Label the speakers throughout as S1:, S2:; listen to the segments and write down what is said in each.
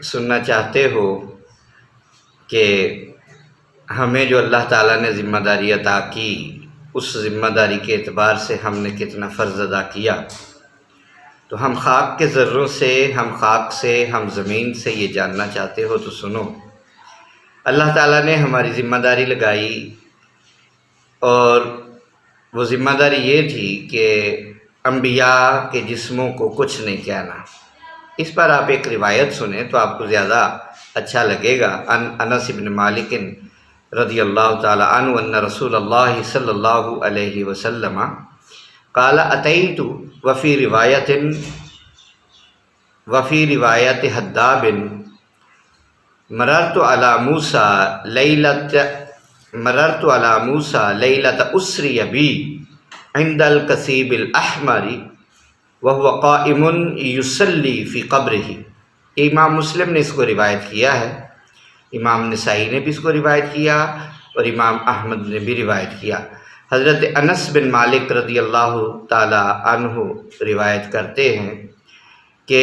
S1: سننا چاہتے ہو کہ ہمیں جو اللہ تعالیٰ نے ذمہ داری عطا کی اس ذمہ داری کے اعتبار سے ہم نے کتنا فرض ادا کیا، تو ہم خاک کے ذروں سے، ہم خاک سے، ہم زمین سے یہ جاننا چاہتے ہو تو سنو۔ اللہ تعالیٰ نے ہماری ذمہ داری لگائی اور وہ ذمہ داری یہ تھی کہ انبیاء کے جسموں کو کچھ نہیں کہنا۔ اس پر آپ ایک روایت سنیں تو آپ کو زیادہ اچھا لگے گا۔ انس بن مالک رضی اللہ تعالی عنہ ان رسول اللہ صلی اللہ علیہ وسلم قال اتیت وفی روایت حداب مررت علی موسیٰ لیلۃ اسری بی عند الکثیب الاحمر وهو قائم یصلی فی قبرہ۔ امام مسلم نے اس کو روایت کیا ہے، امام نسائی نے بھی اس کو روایت کیا اور امام احمد نے بھی روایت کیا۔ حضرت انس بن مالک رضی اللہ تعالی عنہ روایت کرتے ہیں کہ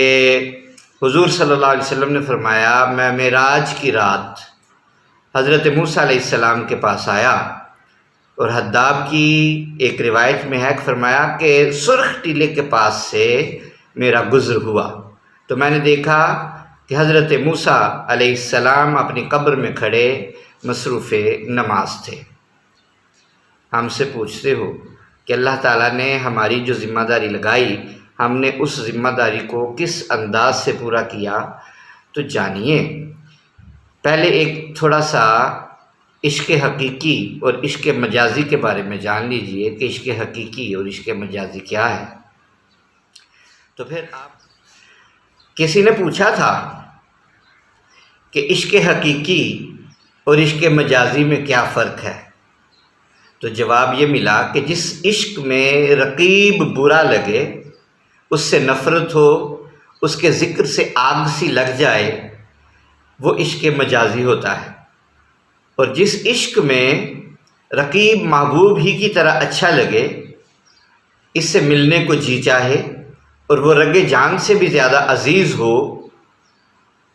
S1: حضور صلی اللہ علیہ وسلم نے فرمایا، میں معراج کی رات حضرت موسیٰ علیہ السلام کے پاس آیا، اور حداب کی ایک روایت میں ہے کہ فرمایا کہ سرخ ٹیلے کے پاس سے میرا گزر ہوا، تو میں نے دیکھا کہ حضرت موسیٰ علیہ السلام اپنی قبر میں کھڑے مصروف نماز تھے۔ ہم سے پوچھتے ہو کہ اللہ تعالیٰ نے ہماری جو ذمہ داری لگائی، ہم نے اس ذمہ داری کو کس انداز سے پورا کیا، تو جانیے پہلے ایک تھوڑا سا عشق حقیقی اور عشق مجازی کے بارے میں جان لیجئے کہ عشق حقیقی اور عشق مجازی کیا ہے۔ تو پھر کسی نے پوچھا تھا کہ عشق حقیقی اور عشق مجازی میں کیا فرق ہے، تو جواب یہ ملا کہ جس عشق میں رقیب برا لگے، اس سے نفرت ہو، اس کے ذکر سے آگ سی لگ جائے، وہ عشق مجازی ہوتا ہے، اور جس عشق میں رقیب محبوب ہی کی طرح اچھا لگے، اس سے ملنے کو جی چاہے اور وہ رگ جان سے بھی زیادہ عزیز ہو،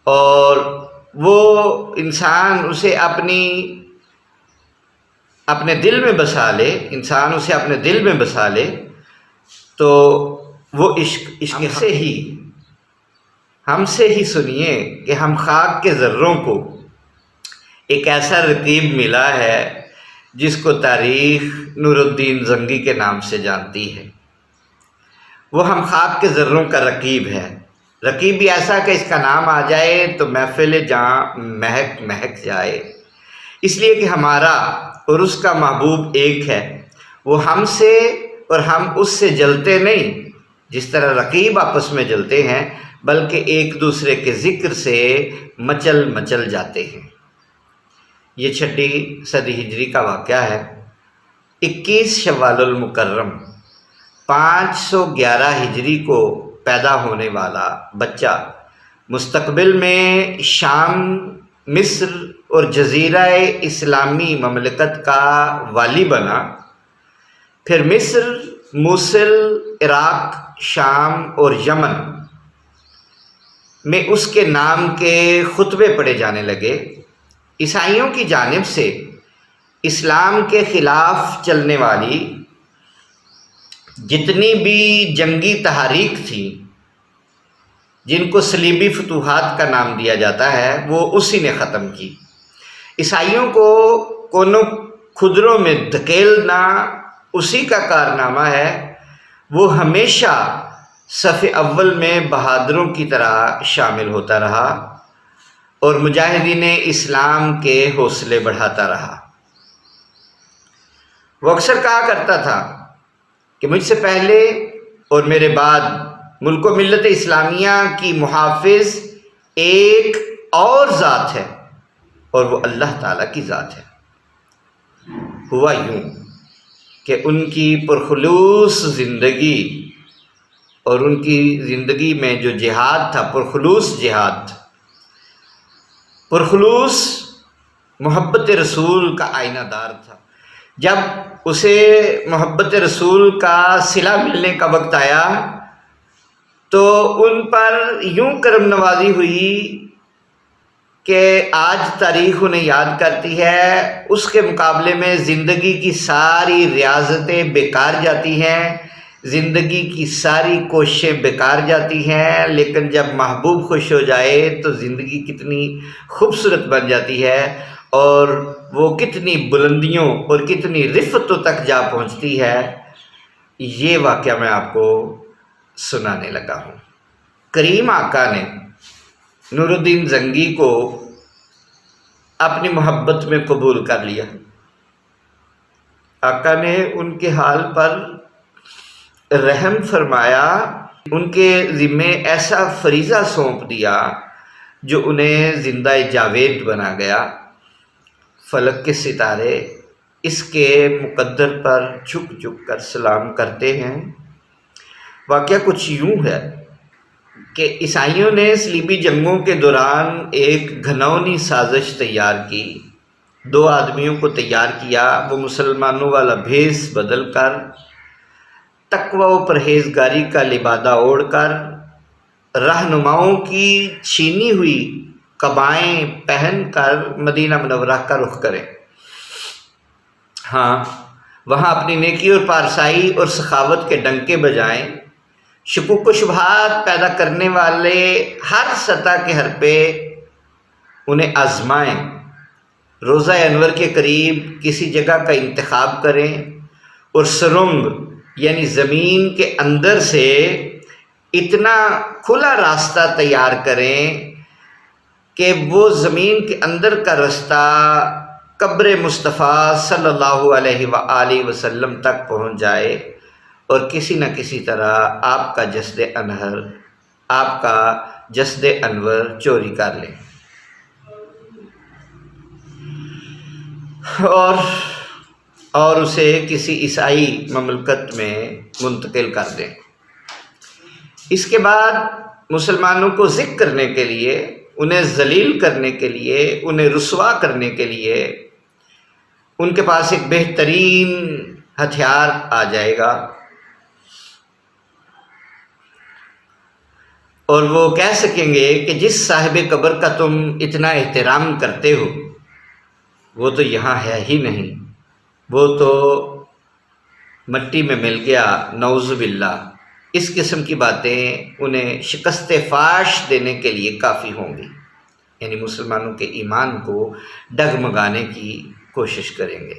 S1: اور وہ انسان اسے اپنے دل میں بسا لے، انسان اسے اپنے دل میں بسا لے، تو وہ عشق سے ہی ہم سے ہی سنیے کہ ہم خاک کے ذروں کو ایک ایسا رقیب ملا ہے جس کو تاریخ نور الدین زنگی کے نام سے جانتی ہے۔ وہ ہم خاک کے ذروں کا رقیب ہے، رقیب بھی ایسا کہ اس کا نام آ جائے تو محفل جہاں مہک جائے، اس لیے کہ ہمارا اور اس کا محبوب ایک ہے، وہ ہم سے اور ہم اس سے جلتے نہیں جس طرح رقیب آپس میں جلتے ہیں، بلکہ ایک دوسرے کے ذکر سے مچل جاتے ہیں۔ یہ 6 صدی ہجری کا واقعہ ہے۔ 21 شوال المکرم 511 ہجری کو پیدا ہونے والا بچہ مستقبل میں شام، مصر اور جزیرہ اسلامی مملکت کا والی بنا، پھر مصر، موصل، عراق، شام اور یمن میں اس کے نام کے خطبے پڑھے جانے لگے۔ عیسائیوں کی جانب سے اسلام کے خلاف چلنے والی جتنی بھی جنگی تحریک تھی، جن کو صلیبی فتوحات کا نام دیا جاتا ہے، وہ اسی نے ختم کی۔ عیسائیوں کو کونوں کھدروں میں دھکیلنا اسی کا کارنامہ ہے۔ وہ ہمیشہ صف اول میں بہادروں کی طرح شامل ہوتا رہا اور مجاہدین اسلام کے حوصلے بڑھاتا رہا۔ وہ اکثر کہا کرتا تھا کہ مجھ سے پہلے اور میرے بعد ملک و ملت اسلامیہ کی محافظ ایک اور ذات ہے، اور وہ اللہ تعالیٰ کی ذات ہے۔ ہوا یوں کہ ان کی پرخلوص زندگی اور ان کی زندگی میں جو جہاد تھا، پرخلوص جہاد، پرخلوص محبت رسول کا آئینہ دار تھا۔ جب اسے محبت رسول کا صلہ ملنے کا وقت آیا تو ان پر یوں کرم نوازی ہوئی کہ آج تاریخ انہیں یاد کرتی ہے، اس کے مقابلے میں زندگی کی ساری ریاضتیں بیکار جاتی ہیں، زندگی کی ساری کوششیں بیکار جاتی ہیں، لیکن جب محبوب خوش ہو جائے تو زندگی کتنی خوبصورت بن جاتی ہے اور وہ کتنی بلندیوں اور کتنی رفتوں تک جا پہنچتی ہے۔ یہ واقعہ میں آپ کو سنانے لگا ہوں۔ کریم آقا نے نور الدین زنگی کو اپنی محبت میں قبول کر لیا۔ آقا نے ان کے حال پر رحم فرمایا، ان کے ذمے ایسا فریضہ سونپ دیا جو انہیں زندہ جاوید بنا گیا۔ فلک کے ستارے اس کے مقدر پر جھک جھک کر سلام کرتے ہیں۔ واقعہ کچھ یوں ہے کہ عیسائیوں نے صلیبی جنگوں کے دوران ایک گھناؤنی سازش تیار کی، 2 آدمیوں کو تیار کیا، وہ مسلمانوں والا بھیس بدل کر، تقوی و پرہیزگاری کا لبادہ اوڑھ کر، رہنماؤں کی چھینی ہوئی قبائیں پہن کر مدینہ منورہ کا رخ کریں۔ ہاں، وہاں اپنی نیکی اور پارسائی اور سخاوت کے ڈنکے بجائیں، شکوک و شبہات پیدا کرنے والے ہر سطح کے حربے انہیں آزمائیں، روضہ انور کے قریب کسی جگہ کا انتخاب کریں اور سرنگ یعنی زمین کے اندر سے اتنا کھلا راستہ تیار کریں کہ وہ زمین کے اندر کا رستہ قبر مصطفیٰ صلی اللہ علیہ وآلہ وسلم تک پہنچ جائے اور کسی نہ کسی طرح آپ کا جسد انور چوری کر لیں اور اسے کسی عیسائی مملکت میں منتقل کر دیں۔ اس کے بعد مسلمانوں کو ذکر کرنے کے لیے، انہیں ذلیل کرنے کے لیے، انہیں رسوا کرنے کے لیے ان کے پاس ایک بہترین ہتھیار آ جائے گا، اور وہ کہہ سکیں گے کہ جس صاحب قبر کا تم اتنا احترام کرتے ہو وہ تو یہاں ہے ہی نہیں، وہ تو مٹی میں مل گیا، نعوذ باللہ۔ اس قسم کی باتیں انہیں شکست فاش دینے کے لیے کافی ہوں گی، یعنی مسلمانوں کے ایمان کو ڈگمگانے کی کوشش کریں گے۔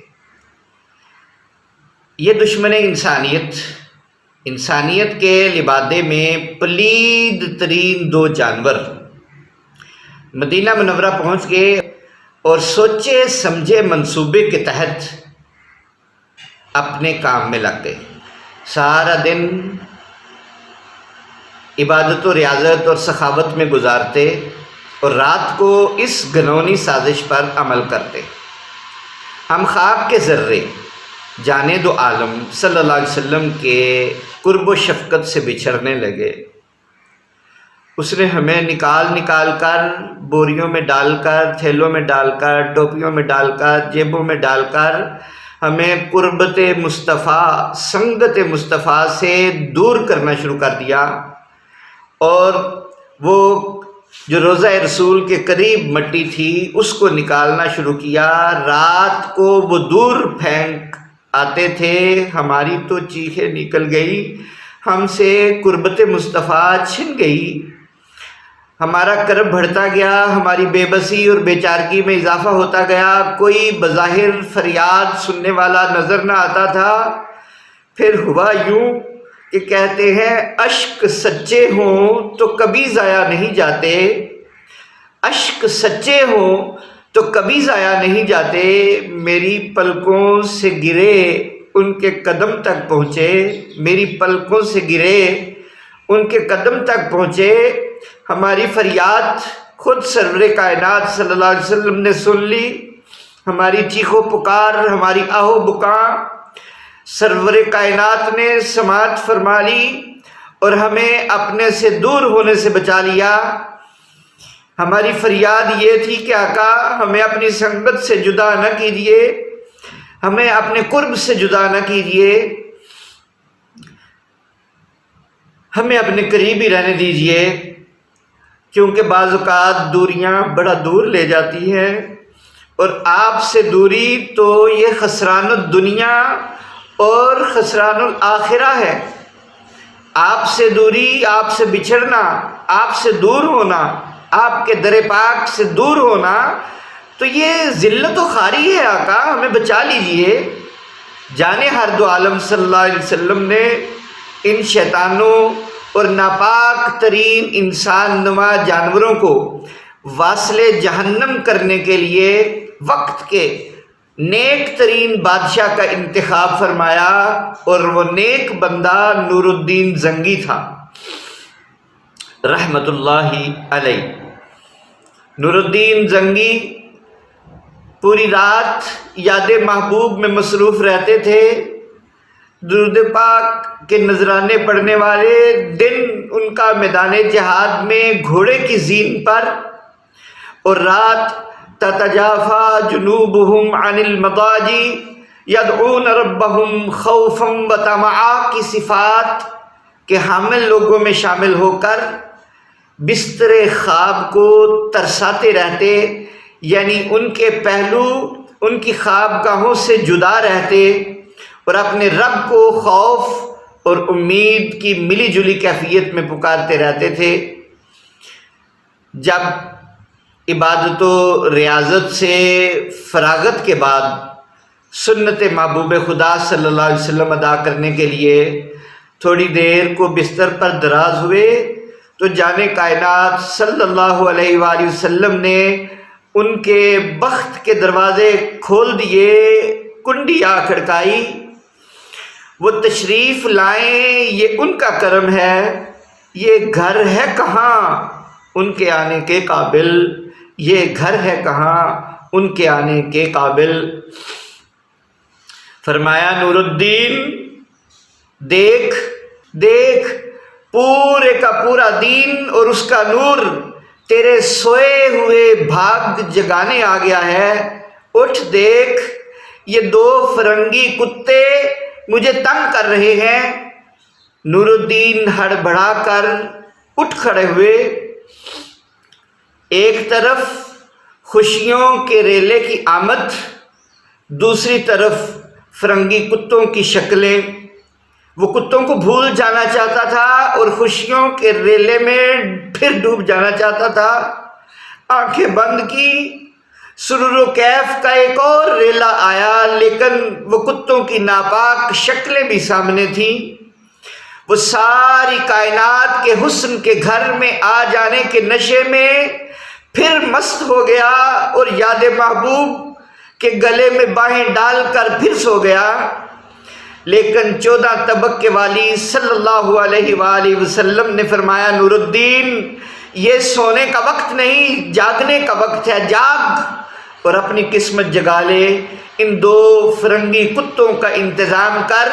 S1: یہ دشمن انسانیت کے لبادے میں پلید ترین 2 جانور مدینہ منورہ پہنچ گئے اور سوچے سمجھے منصوبے کے تحت اپنے کام میں لگ گئے۔ سارا دن عبادت و ریاضت اور سخاوت میں گزارتے اور رات کو اس گھناؤنی سازش پر عمل کرتے۔ ہم خاک کے ذرے جانے دو عالم صلی اللہ علیہ وسلم کے قرب و شفقت سے بچھڑنے لگے۔ اس نے ہمیں نکال کر بوریوں میں ڈال کر، تھیلوں میں ڈال کر، ٹوپیوں میں ڈال کر، جیبوں میں ڈال کر ہمیں قربت مصطفیٰ، سنگت مصطفیٰ سے دور کرنا شروع کر دیا، اور وہ جو روضہ رسول کے قریب مٹی تھی اس کو نکالنا شروع کیا۔ رات کو وہ دور پھینک آتے تھے، ہماری تو چیخیں نکل گئی، ہم سے قربت مصطفیٰ چھن گئی، ہمارا کرب بڑھتا گیا، ہماری بے بسی اور بے چارگی میں اضافہ ہوتا گیا، کوئی بظاہر فریاد سننے والا نظر نہ آتا تھا۔ پھر ہوا یوں کہ کہتے ہیں اشک سچے ہوں تو کبھی ضائع نہیں جاتے، اشک سچے ہوں تو کبھی ضائع نہیں جاتے، میری پلکوں سے گرے ان کے قدم تک پہنچے، میری پلکوں سے گرے ان کے قدم تک پہنچے، ہماری فریاد خود سرور کائنات صلی اللہ علیہ وسلم نے سن لی، ہماری چیخ و پکار، ہماری آہ و بکا سرور کائنات نے سماعت فرما لی اور ہمیں اپنے سے دور ہونے سے بچا لیا۔ ہماری فریاد یہ تھی کہ آقا ہمیں اپنی سنگت سے جدا نہ کیجیے، ہمیں اپنے قرب سے جدا نہ کیجیے، ہمیں اپنے قریب ہی رہنے دیجیے۔ کیونکہ بعض اوقات دوریاں بڑا دور لے جاتی ہیں، اور آپ سے دوری تو یہ خسران الدنیا اور خسران الآخرہ ہے۔ آپ سے دوری، آپ سے بچھڑنا، آپ سے دور ہونا، آپ کے در پاک سے دور ہونا تو یہ ذلت و خواری ہے۔ آقا ہمیں بچا لیجئے۔ جان ہر دو عالم صلی اللہ علیہ وسلم نے ان شیطانوں اور ناپاک ترین انسان نما جانوروں کو واصل جہنم کرنے کے لیے وقت کے نیک ترین بادشاہ کا انتخاب فرمایا، اور وہ نیک بندہ نور الدین زنگی تھا رحمت اللہ علیہ۔ نور الدین زنگی پوری رات یاد محبوب میں مصروف رہتے تھے، درود پاک کے نذرانے پڑھنے والے، دن ان کا میدان جہاد میں گھوڑے کی زین پر، اور رات تتجافا جنوبہم عن المضاجع یدعون ربہم خوفا وطمعا کی صفات کے حامل لوگوں میں شامل ہو کر بستر خواب کو ترساتے رہتے، یعنی ان کے پہلو ان کی خوابگاہوں سے جدا رہتے، اور اپنے رب کو خوف اور امید کی ملی جلی کیفیت میں پکارتے رہتے تھے۔ جب عبادت و ریاضت سے فراغت کے بعد سنت محبوب خدا صلی اللہ علیہ وسلم ادا کرنے کے لیے تھوڑی دیر کو بستر پر دراز ہوئے تو جان کائنات صلی اللہ علیہ وآلہ وسلم نے ان کے بخت کے دروازے کھول دیے، کنڈی آ کھڑکائی۔ وہ تشریف لائیں، یہ ان کا کرم ہے، یہ گھر ہے کہاں ان کے آنے کے قابل، یہ گھر ہے کہاں ان کے آنے کے قابل۔ فرمایا نور الدین دیکھ دیکھ، پورے کا پورا دین اور اس کا نور تیرے سوئے ہوئے بھاگ جگانے آ گیا ہے، اٹھ دیکھ، یہ دو فرنگی کتے مجھے تنگ کر رہے ہیں۔ نور الدین ہڑبڑا کر اٹھ کھڑے ہوئے، ایک طرف خوشیوں کے ریلے کی آمد، دوسری طرف فرنگی کتوں کی شکلیں۔ وہ کتوں کو بھول جانا چاہتا تھا اور خوشیوں کے ریلے میں پھر ڈوب جانا چاہتا تھا۔ آنکھیں بند کی، سرور و کیف کا ایک اور ریلا آیا، لیکن وہ کتوں کی ناپاک شکلیں بھی سامنے تھیں۔ وہ ساری کائنات کے حسن کے گھر میں آ جانے کے نشے میں پھر مست ہو گیا، اور یاد محبوب کے گلے میں باہیں ڈال کر پھر سو گیا۔ لیکن 14 طبقے والی صلی اللہ علیہ وآلہ وسلم نے فرمایا نور الدین یہ سونے کا وقت نہیں، جاگنے کا وقت ہے، جاگ اور اپنی قسمت جگا لے، ان دو فرنگی کتوں کا انتظام کر،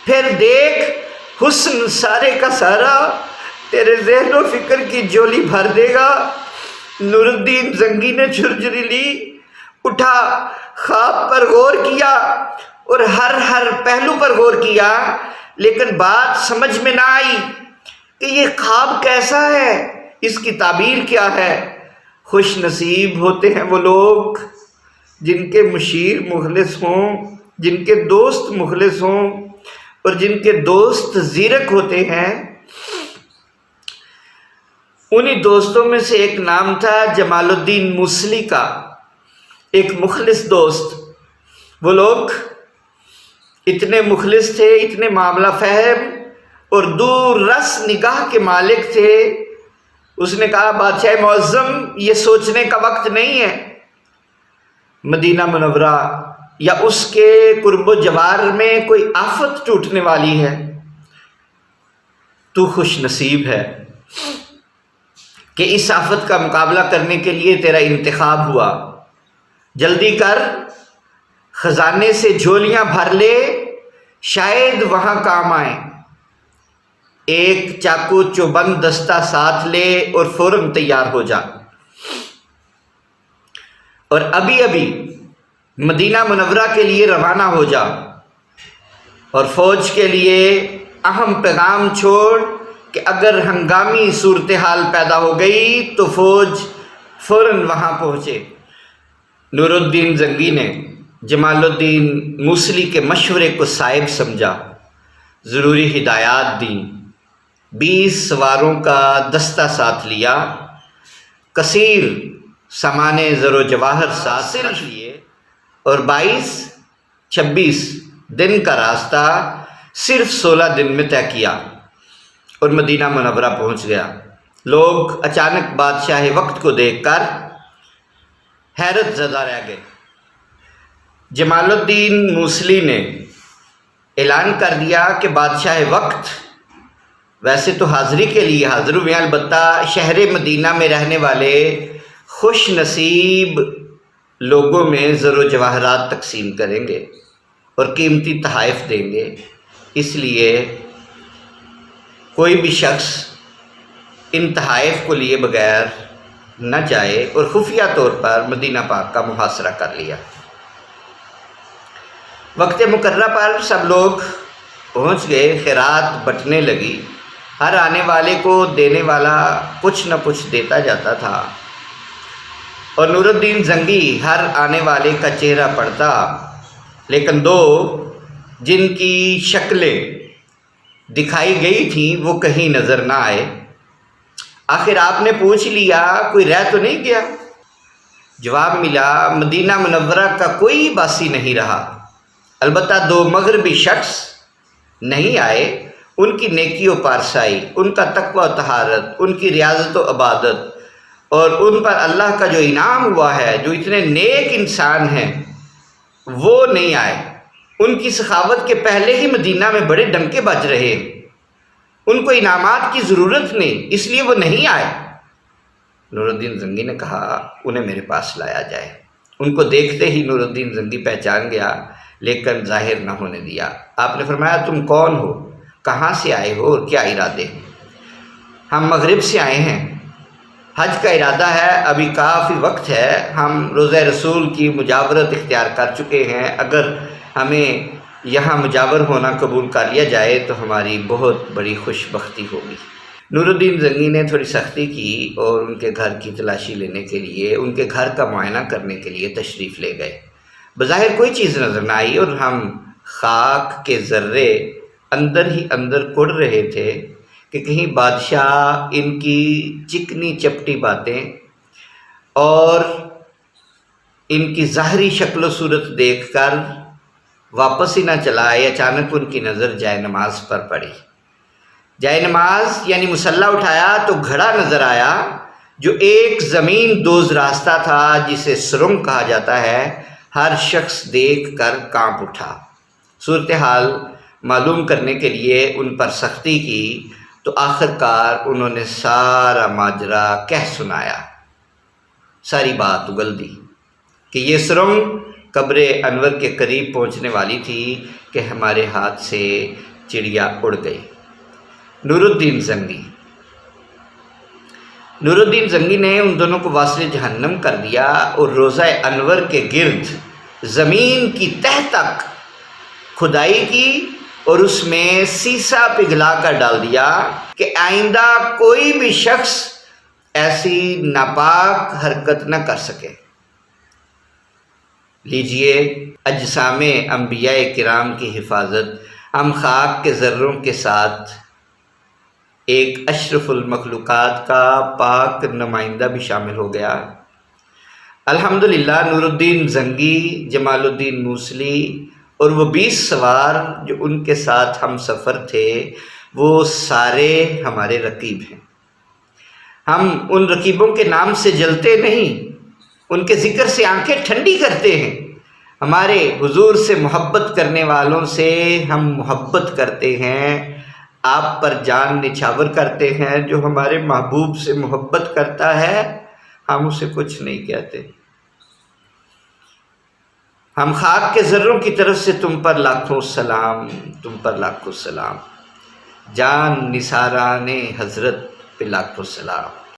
S1: پھر دیکھ حسن سارے کا سارا تیرے ذہن و فکر کی جولی بھر دے گا۔ نور الدین زنگی نے جھرجھری لی، اٹھا، خواب پر غور کیا اور ہر پہلو پر غور کیا، لیکن بات سمجھ میں نہ آئی کہ یہ خواب کیسا ہے، اس کی تعبیر کیا ہے۔ خوش نصیب ہوتے ہیں وہ لوگ جن کے مشیر مخلص ہوں، جن کے دوست مخلص ہوں، اور جن کے دوست زیرک ہوتے ہیں۔ انہی دوستوں میں سے ایک نام تھا جمال الدین موصلی کا، ایک مخلص دوست۔ وہ لوگ اتنے مخلص تھے، اتنے معاملہ فہم اور دور رس نگاہ کے مالک تھے۔ اس نے کہا بادشاہ معظم یہ سوچنے کا وقت نہیں ہے، مدینہ منورہ یا اس کے قرب و جوار میں کوئی آفت ٹوٹنے والی ہے، تو خوش نصیب ہے کہ اس آفت کا مقابلہ کرنے کے لیے تیرا انتخاب ہوا۔ جلدی کر، خزانے سے جھولیاں بھر لے، شاید وہاں کام آئیں۔ ایک چاقو چوبند دستہ ساتھ لے اور فوراً تیار ہو جا، اور ابھی ابھی مدینہ منورہ کے لیے روانہ ہو جا، اور فوج کے لیے اہم پیغام چھوڑ کہ اگر ہنگامی صورتحال پیدا ہو گئی تو فوج فوراً وہاں پہنچے۔ نور الدین زنگی نے جمال الدین موصلی کے مشورے کو صائب سمجھا، ضروری ہدایات دیں، 20 سواروں کا دستہ ساتھ لیا، کثیر سامان زر و جواہر ساتھ رکھ لیے، اور 22-26 دن کا راستہ صرف 16 دن میں طے کیا اور مدینہ منورہ پہنچ گیا۔ لوگ اچانک بادشاہ وقت کو دیکھ کر حیرت زدہ رہ گئے۔ جمال الدین موصلی نے اعلان کر دیا کہ بادشاہ وقت ویسے تو حاضری کے لیے حاضر ہوئے ہیں، البتہ شہر مدینہ میں رہنے والے خوش نصیب لوگوں میں زر و جواہرات تقسیم کریں گے اور قیمتی تحائف دیں گے، اس لیے کوئی بھی شخص ان تحائف کو لیے بغیر نہ جائے، اور خفیہ طور پر مدینہ پاک کا محاصرہ کر لیا۔ وقت مقررہ پر سب لوگ پہنچ گئے، خیرات بٹنے لگی، ہر آنے والے کو دینے والا کچھ نہ کچھ دیتا جاتا تھا، اور نور الدین زنگی ہر آنے والے کا چہرہ پڑھتا، لیکن دو جن کی شکلیں دکھائی گئی تھیں وہ کہیں نظر نہ آئے۔ آخر آپ نے پوچھ لیا کوئی رہ تو نہیں گیا؟ جواب ملا مدینہ منورہ کا کوئی باسی نہیں رہا، البتہ 2 مغربی شخص نہیں آئے، ان کی نیکی و پارسائی، ان کا تقوی و طہارت، ان کی ریاضت و عبادت، اور ان پر اللہ کا جو انعام ہوا ہے، جو اتنے نیک انسان ہیں وہ نہیں آئے۔ ان کی سخاوت کے پہلے ہی مدینہ میں بڑے ڈنکے بج رہے، ان کو انعامات کی ضرورت نہیں، اس لیے وہ نہیں آئے۔ نور الدین زنگی نے کہا انہیں میرے پاس لایا جائے۔ ان کو دیکھتے ہی نور الدین زنگی پہچان گیا، لیکن ظاہر نہ ہونے دیا۔ آپ نے فرمایا تم کون ہو، کہاں سے آئے ہو اور کیا ارادے؟ ہم مغرب سے آئے ہیں، حج کا ارادہ ہے، ابھی کافی وقت ہے، ہم روضہ رسول کی مجاورت اختیار کر چکے ہیں، اگر ہمیں یہاں مجاور ہونا قبول کر لیا جائے تو ہماری بہت بڑی خوش بختی ہوگی۔ نور الدین زنگی نے تھوڑی سختی کی اور ان کے گھر کی تلاشی لینے کے لیے، ان کے گھر کا معائنہ کرنے کے لیے تشریف لے گئے۔ بظاہر کوئی چیز نظر نہ آئی، اور ہم خاک کے ذرے اندر ہی اندر کڑ رہے تھے کہ کہیں بادشاہ ان کی چکنی چپٹی باتیں اور ان کی ظاہری شکل و صورت دیکھ کر واپس ہی نہ چلا آئے۔ اچانک ان کی نظر جائے نماز پر پڑی۔ جائے نماز یعنی مصلی اٹھایا تو گھڑا نظر آیا جو ایک زمین دوز راستہ تھا جسے سرنگ کہا جاتا ہے۔ ہر شخص دیکھ کر کانپ اٹھا۔ صورتحال معلوم کرنے کے لیے ان پر سختی کی تو آخرکار انہوں نے سارا ماجرا کہہ سنایا، ساری بات اگل دی کہ یہ سرنگ قبر انور کے قریب پہنچنے والی تھی کہ ہمارے ہاتھ سے چڑیا اڑ گئی۔ نور الدین زنگی نے ان دونوں کو واصل جہنم کر دیا اور روضہ انور کے گرد زمین کی تہ تک کھدائی کی اور اس میں سیسا پگھلا کر ڈال دیا کہ آئندہ کوئی بھی شخص ایسی ناپاک حرکت نہ کر سکے۔ لیجئے اجسام انبیاء کرام کی حفاظت، ہم خاک کے ذروں کے ساتھ ایک اشرف المخلوقات کا پاک نمائندہ بھی شامل ہو گیا۔ الحمدللہ نور الدین زنگی، جمال الدین موصلی اور وہ 20 سوار جو ان کے ساتھ ہم سفر تھے وہ سارے ہمارے رقیب ہیں۔ ہم ان رقیبوں کے نام سے جلتے نہیں، ان کے ذکر سے آنکھیں ٹھنڈی کرتے ہیں۔ ہمارے حضور سے محبت کرنے والوں سے ہم محبت کرتے ہیں، آپ پر جان نچھاور کرتے ہیں۔ جو ہمارے محبوب سے محبت کرتا ہے ہم اسے کچھ نہیں کہتے۔ ہم خاک کے ذروں کی طرف سے تم پر لاکھوں سلام، تم پر لاکھوں سلام، جان نثاران حضرت پہ لاکھوں سلام۔